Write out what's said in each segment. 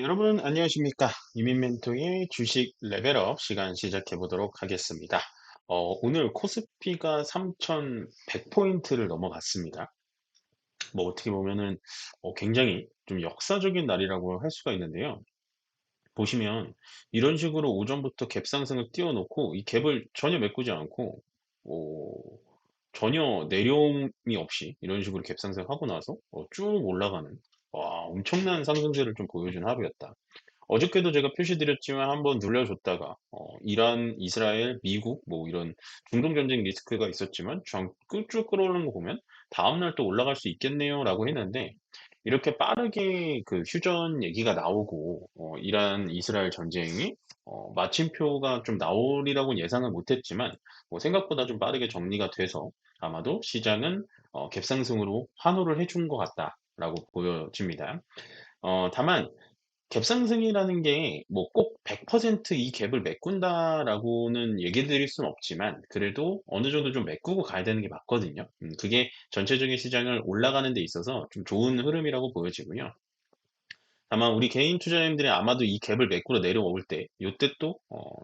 여러분 안녕하십니까? 이민멘토의 주식 레벨업 시간 시작해 보도록 하겠습니다. 오늘 코스피가 3,100포인트를 넘어갔습니다. 뭐 어떻게 보면은 굉장히 좀 역사적인 날이라고 할 수가 있는데요. 보시면 이런 식으로 오전부터 갭 상승을 띄워놓고 이 갭을 전혀 메꾸지 않고 어, 전혀 내려옴이 없이 이런 식으로 갭 상승하고 나서 쭉 올라가는 와 엄청난 상승세를 좀 보여준 하루였다. 어저께도 제가 표시드렸지만 한번 눌려줬다가 이란, 이스라엘, 미국 뭐 이런 중동 전쟁 리스크가 있었지만 쭉 끌어오르는 거 보면 다음날 또 올라갈 수 있겠네요라고 했는데 이렇게 빠르게 그 휴전 얘기가 나오고 이란, 이스라엘 전쟁이 마침표가 좀 나오리라고는 예상을 못했지만 뭐 생각보다 좀 빠르게 정리가 돼서 아마도 시장은 갭상승으로 환호를 해준 것 같다라고 보여집니다. 다만 갭상승이라는 게 뭐 꼭 100%이 갭을 메꾼다라고는 얘기 드릴 수는 없지만 그래도 어느 정도 좀 메꾸고 가야 되는 게 맞거든요. 그게 전체적인 시장을 올라가는 데 있어서 좀 좋은 흐름이라고 보여지고요. 다만 우리 개인 투자자님들이 아마도 이 갭을 메꾸러 내려올 때 요때 또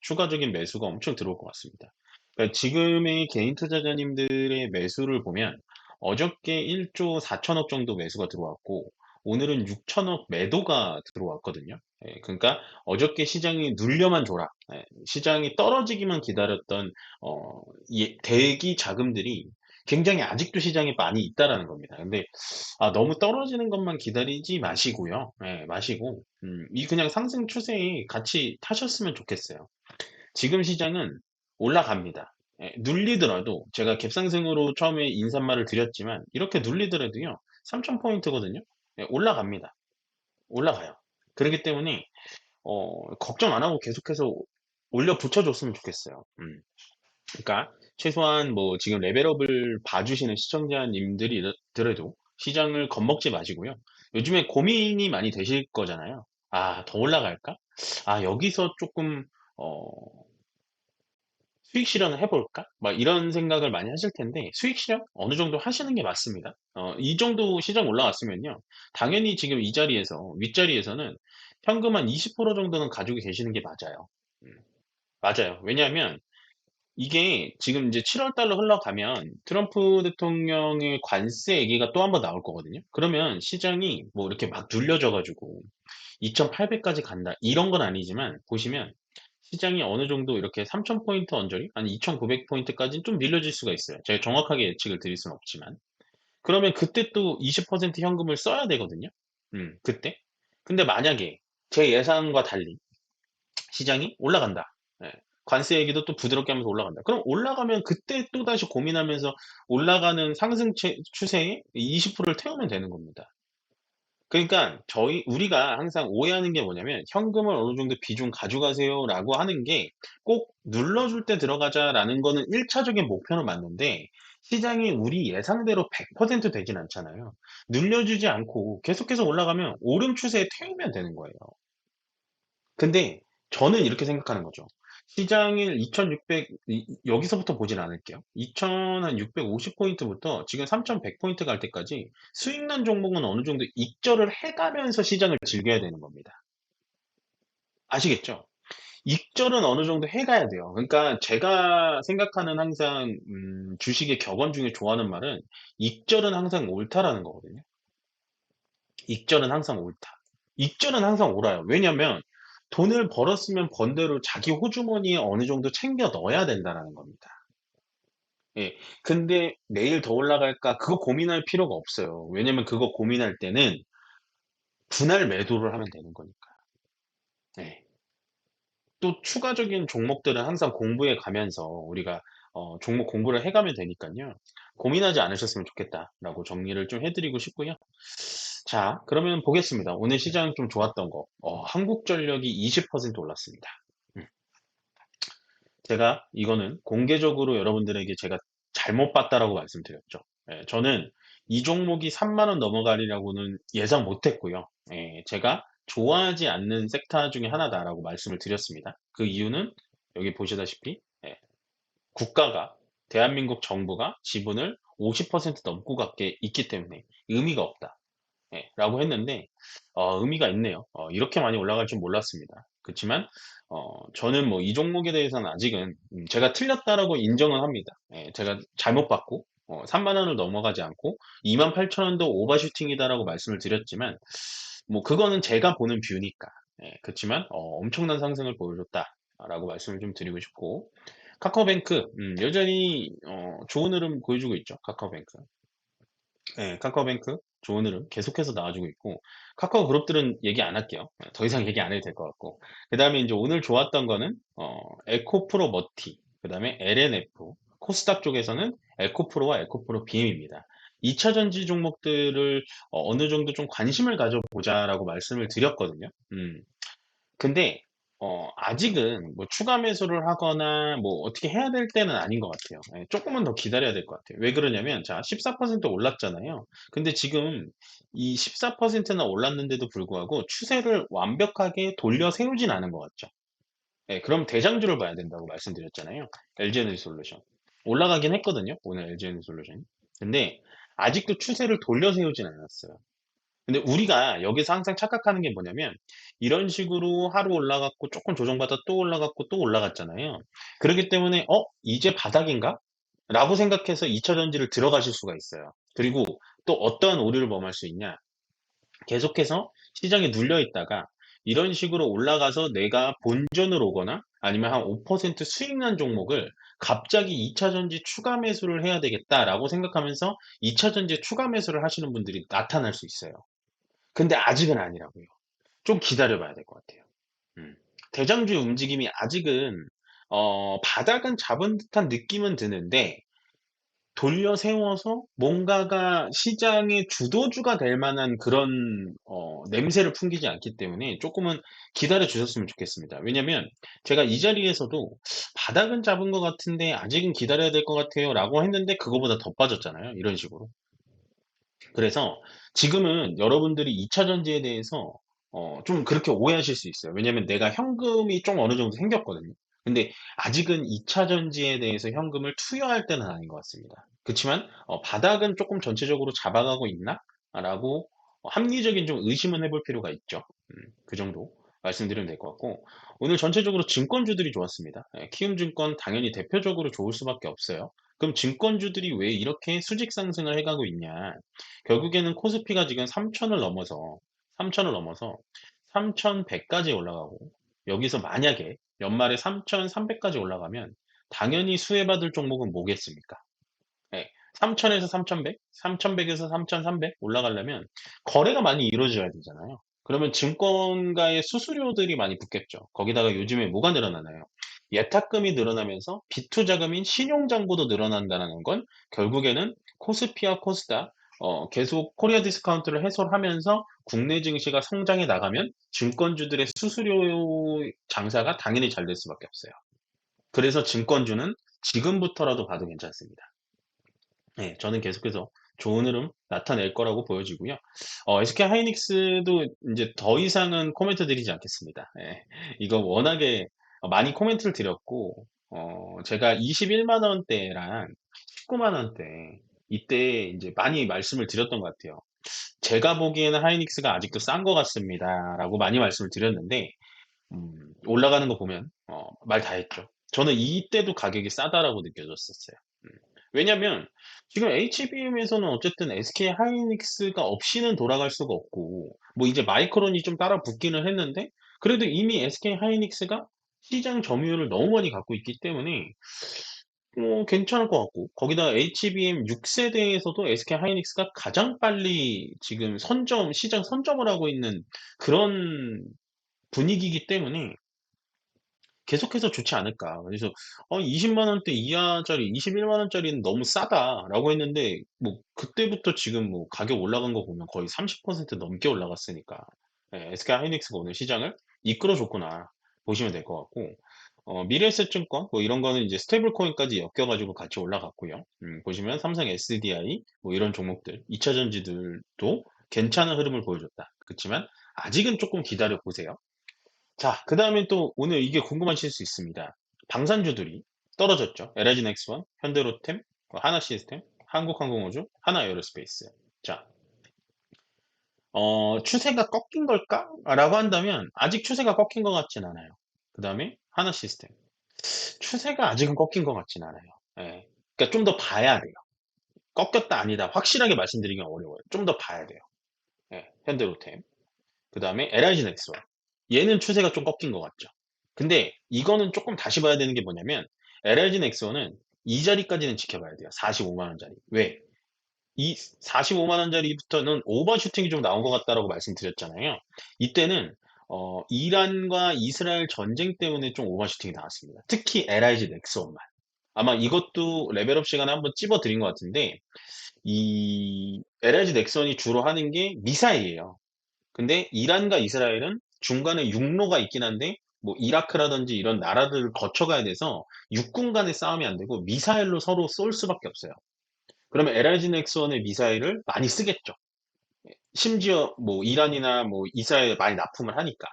추가적인 매수가 엄청 들어올 것 같습니다. 그러니까 지금의 개인 투자자님들의 매수를 보면 어저께 1조 4천억 정도 매수가 들어왔고 오늘은 6천억 매도가 들어왔거든요. 예, 그러니까 어저께 시장이 눌려만 줘라. 예, 시장이 떨어지기만 기다렸던 대기 자금들이 굉장히 아직도 시장에 많이 있다라는 겁니다. 근데 너무 떨어지는 것만 기다리지 마시고요. 예, 마시고, 이 그냥 상승 추세에 같이 타셨으면 좋겠어요. 지금 시장은 올라갑니다. 예, 눌리더라도, 제가 갭상승으로 처음에 인사말을 드렸지만, 이렇게 눌리더라도요, 3,000포인트거든요. 올라갑니다. 올라가요. 그렇기 때문에, 걱정 안 하고 계속해서 올려 붙여줬으면 좋겠어요. 그러니까 최소한 뭐 지금 레벨업을 봐주시는 시청자님들이더라도 시장을 겁먹지 마시고요. 요즘에 고민이 많이 되실 거잖아요. 더 올라갈까? 여기서 조금 어, 수익 실현을 해볼까? 막 이런 생각을 많이 하실 텐데 수익 실현 어느 정도 하시는 게 맞습니다. 이 정도 시장 올라왔으면요. 당연히 지금 이 자리에서 윗자리에서는 현금 한 20% 정도는 가지고 계시는 게 맞아요. 음, 맞아요. 왜냐하면 이게 지금 이제 7월 달로 흘러가면 트럼프 대통령의 관세 얘기가 또 한 번 나올 거거든요. 그러면 시장이 뭐 이렇게 막 눌려져 가지고 2,800까지 간다 이런 건 아니지만 보시면 시장이 어느 정도 이렇게 3,000포인트 언저리 한 2,900포인트까지는 좀 밀려질 수가 있어요. 제가 정확하게 예측을 드릴 수는 없지만. 그러면 그때 또 20% 현금을 써야 되거든요. 그때. 근데 만약에 제 예상과 달리 시장이 올라간다. 예. 관세 얘기도 또 부드럽게 하면서 올라간다. 그럼 올라가면 그때 또다시 고민하면서 올라가는 상승 추세에 20%를 태우면 되는 겁니다. 그러니까 우리가 항상 오해하는 게 뭐냐면 현금을 어느 정도 비중 가져가세요라고 하는 게 꼭 눌러줄 때 들어가자라는 거는 1차적인 목표는 맞는데 시장이 우리 예상대로 100% 되진 않잖아요. 눌려주지 않고 계속해서 올라가면 오름 추세에 태우면 되는 거예요. 근데 저는 이렇게 생각하는 거죠. 시장을 2,600 여기서부터 보진 않을게요. 2,650포인트부터 지금 3,100포인트 갈 때까지 수익난 종목은 어느 정도 익절을 해가면서 시장을 즐겨야 되는 겁니다. 아시겠죠? 익절은 어느 정도 해가야 돼요. 그러니까 제가 생각하는 항상 주식의 격언 중에 좋아하는 말은 익절은 항상 옳다라는 거거든요. 익절은 항상 옳다. 익절은 항상 옳아요. 왜냐면 돈을 벌었으면 번 대로 자기 호주머니에 어느 정도 챙겨 넣어야 된다라는 겁니다. 예. 근데 '내일 더 올라갈까?' 그거 고민할 필요가 없어요. 왜냐면 그거 고민할 때는 분할 매도를 하면 되는 거니까요. 예. 또 추가적인 종목들은 항상 공부해 가면서 우리가 종목 공부를 해 가면 되니깐요. "고민하지 않으셨으면 좋겠다."라고 정리를 좀 해 드리고 싶고요. 자 그러면 보겠습니다. 오늘 시장 좀 좋았던 거. 한국전력이 20% 올랐습니다. 음. 제가 이거는 공개적으로 여러분들에게 제가 잘못 봤다라고 말씀드렸죠. 예, 저는 이 종목이 3만 원 넘어가리라고는 예상 못 했고요. 예, 제가 좋아하지 않는 섹터 중에 하나다라고 말씀을 드렸습니다. 그 이유는 여기 보시다시피 예, 국가가 대한민국 정부가 지분을 50% 넘고 갖게 있기 때문에 의미가 없다. 라고 했는데, 의미가 있네요. 이렇게 많이 올라갈 줄 몰랐습니다. 그렇지만, 저는 뭐 이 종목에 대해서는 아직은, 제가 틀렸다라고 인정은 합니다. 제가 잘못 봤고, 3만 원을 넘어가지 않고, 28,000원도 오버슈팅이다라고 말씀을 드렸지만, 뭐 그거는 제가 보는 뷰니까. 그렇지만, 엄청난 상승을 보여줬다라고 말씀을 좀 드리고 싶고, 카카오뱅크, 여전히, 좋은 흐름 보여주고 있죠. 카카오뱅크. 카카오뱅크 좋은 흐름 계속해서 나와주고 있고, 카카오 그룹들은 얘기 안 할게요. 더 이상 얘기 안 해도 될 것 같고. 그 다음에 이제 오늘 좋았던 거는, 에코프로 머티, 그 다음에 LNF, 코스닥 쪽에서는 에코프로와 에코프로 BM입니다. 2차 전지 종목들을 어느 정도 좀 관심을 가져보자라고 말씀을 드렸거든요. 근데 아직은 뭐 추가 매수를 하거나 뭐 어떻게 해야 될 때는 아닌 것 같아요. 조금은 더 기다려야 될 것 같아요. 왜 그러냐면 자, 14% 올랐잖아요. 근데 지금 이 14%나 올랐는데도 불구하고 추세를 완벽하게 돌려 세우진 않은 것 같죠. 그럼 대장주를 봐야 된다고 말씀드렸잖아요. LG에너지솔루션. 올라가긴 했거든요. 오늘 LG에너지솔루션. 근데 아직도 추세를 돌려 세우진 않았어요. 근데 우리가 여기서 항상 착각하는 게 뭐냐면 이런 식으로 하루 올라갔고 조금 조정받아 또 올라갔고 또 올라갔잖아요. 그렇기 때문에 이제 바닥인가? 라고 생각해서 2차 전지를 들어가실 수가 있어요. 그리고 또 어떤 오류를 범할 수 있냐? 계속해서 시장에 눌려 있다가 이런 식으로 올라가서 내가 본전을 오거나 아니면 한 5% 수익 난 종목을 갑자기 2차 전지 추가 매수를 해야 되겠다라고 생각하면서 2차 전지 추가 매수를 하시는 분들이 나타날 수 있어요. 근데 아직은 아니라고요. 좀 기다려 봐야 될 것 같아요. 음. 대장주의 움직임이 아직은 바닥은 잡은 듯한 느낌은 드는데 돌려 세워서 뭔가가 시장의 주도주가 될 만한 그런 냄새를 풍기지 않기 때문에 조금은 기다려 주셨으면 좋겠습니다. 왜냐면 제가 이 자리에서도 바닥은 잡은 것 같은데 아직은 기다려야 될 것 같아요 라고 했는데 그거보다 더 빠졌잖아요. 이런 식으로. 그래서 지금은 여러분들이 2차 전지에 대해서 좀 그렇게 오해하실 수 있어요. 왜냐면 내가 현금이 좀 어느 정도 생겼거든요. 근데 아직은 2차 전지에 대해서 현금을 투여할 때는 아닌 것 같습니다. 그렇지만 바닥은 조금 전체적으로 잡아가고 있나? 라고 합리적인 좀 의심은 해볼 필요가 있죠. 그 정도 말씀드리면 될 것 같고 오늘 전체적으로 증권주들이 좋았습니다. 키움증권 당연히 대표적으로 좋을 수밖에 없어요. 그럼 증권주들이 왜 이렇게 수직 상승을 해가고 있냐? 결국에는 코스피가 지금 3천을 넘어서 3,100까지 올라가고 여기서 만약에 연말에 3,300까지 올라가면 당연히 수혜받을 종목은 뭐겠습니까? 3,000에서 3,100, 3,100에서 3,300 올라가려면 거래가 많이 이루어져야 되잖아요. 그러면 증권가의 수수료들이 많이 붙겠죠. 거기다가 요즘에 뭐가 늘어나나요? 예탁금이 늘어나면서 비투자금인 신용잔고도 늘어난다는 건 결국에는 코스피와 코스닥 계속 코리아 디스카운트를 해소하면서 국내 증시가 성장해 나가면 증권주들의 수수료 장사가 당연히 잘 될 수밖에 없어요. 그래서 증권주는 지금부터라도 봐도 괜찮습니다. 저는 계속해서 좋은 흐름 나타낼 거라고 보여지고요. SK 하이닉스도 이제 더 이상은 코멘트 드리지 않겠습니다. 이거 워낙에 많이 코멘트를 드렸고, 제가 21만 원대랑 19만 원대 이때 이제 많이 말씀을 드렸던 것 같아요. 제가 보기에는 하이닉스가 아직도 싼 것 같습니다라고 많이 말씀을 드렸는데, 올라가는 거 보면 말 다 했죠. 저는 이때도 가격이 싸다라고 느껴졌었어요. 음. 왜냐면 지금 HBM에서는 어쨌든 SK 하이닉스가 없이는 돌아갈 수가 없고 뭐 이제 마이크론이 좀 따라 붙기는 했는데 그래도 이미 SK 하이닉스가 시장 점유율을 너무 많이 갖고 있기 때문에 괜찮을 것 같고 거기다가 HBM 6세대에서도 SK 하이닉스가 가장 빨리 지금 시장 선점을 하고 있는 그런 분위기이기 때문에 계속해서 좋지 않을까. 그래서 20만 원대 이하짜리 21만 원짜리는 너무 싸다라고 했는데 뭐 그때부터 지금 뭐 가격 올라간 거 보면 거의 30% 넘게 올라갔으니까 SK 하이닉스가 오늘 시장을 이끌어 줬구나 보시면 될 것 같고 미래에셋증권 뭐 이런 거는 이제 스테이블 코인까지 엮여 가지고 같이 올라갔고요. 보시면 삼성 SDI 뭐 이런 종목들 2차 전지들도 괜찮은 흐름을 보여줬다. 그렇지만 아직은 조금 기다려 보세요. 자, 그 다음에 또 오늘 이게 궁금하실 수 있습니다. 방산주들이 떨어졌죠. LG 넥스원, 현대로템, 하나시스템, 한국항공우주, 하나에어로스페이스. 자, 추세가 꺾인 걸까?라고 한다면 아직 추세가 꺾인 것 같진 않아요. 그다음에 하나 시스템. 추세가 아직은 꺾인 것 같진 않아요. 예. 그러니까 좀 더 봐야 돼요. 꺾였다 아니다 확실하게 말씀드리기는 어려워요. 좀 더 봐야 돼요. 예. 현대로템. 그다음에 LIG 넥스원. 얘는 추세가 좀 꺾인 것 같죠. 근데 이거는 쪼끔 다시 봐야 되는 게 뭐냐면 LIG 넥스원은 이 자리까지는 지켜봐야 돼요. 45만 원짜리. 왜? 이 45만 원짜리부터는 오버슈팅이 좀 나온 것 같다라고 말씀드렸잖아요. 이때는 이란과 이스라엘 전쟁 때문에 좀 오버슈팅이 나왔습니다. 특히 LIG 넥스원만. 아마 이것도 레벨업 시간에 한번 찝어 드린 것 같은데 이 LIG 넥슨이 주로 하는 게 미사일이에요. 근데 이란과 이스라엘은 중간에 육로가 있긴 한데 뭐 이라크라든지 이런 나라들을 거쳐가야 돼서 육군 간의 싸움이 안 되고 미사일로 서로 쏠 수밖에 없어요. 그러면 LIG 넥슨의 미사일을 많이 쓰겠죠. 심지어 뭐 이란이나 뭐 이스라엘에 많이 납품을 하니까.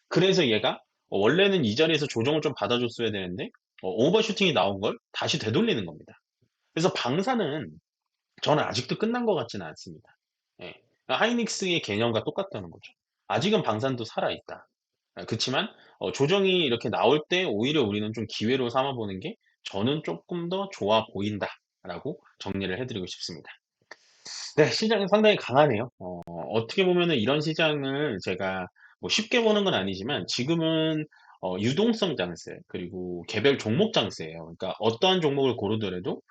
그래서 얘가 원래는 이 자리에서 조정을 좀 받아줬어야 되는데 오버슈팅이 나온 걸 다시 되돌리는 겁니다. 그래서 방사는 저는 아직도 끝난 것 같지는 않습니다. 예. 하이닉스의 개념과 똑같다는 거죠. 아직은 방산도 살아있다. 그치만 조정이 이렇게 나올 때 오히려 우리는 좀 기회로 삼아 보는 게 저는 조금 더 좋아 보인다라고 정리를 해 드리고 싶습니다. 네. 시장은 상당히 강하네요. 어떻게 보면은 이런 시장을 제가 뭐 쉽게 보는 건 아니지만 지금은 유동성 장세 그리고 개별 종목 장세예요. 그러니까 어떠한 종목을 고르더라도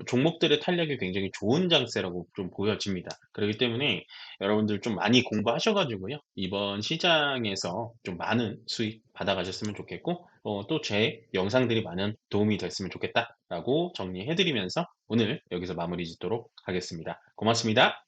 종목들의 탄력이 굉장히 좋은 장세라고 좀 보여집니다. 그렇기 때문에 여러분들 좀 많이 공부하셔 가지고요. 이번 시장에서 좀 많은 수익 받아 가셨으면 좋겠고 또 제 영상들이 많은 도움이 됐으면 좋겠다라고 정리해 드리면서 오늘 여기서 마무리 짓도록 하겠습니다. 고맙습니다.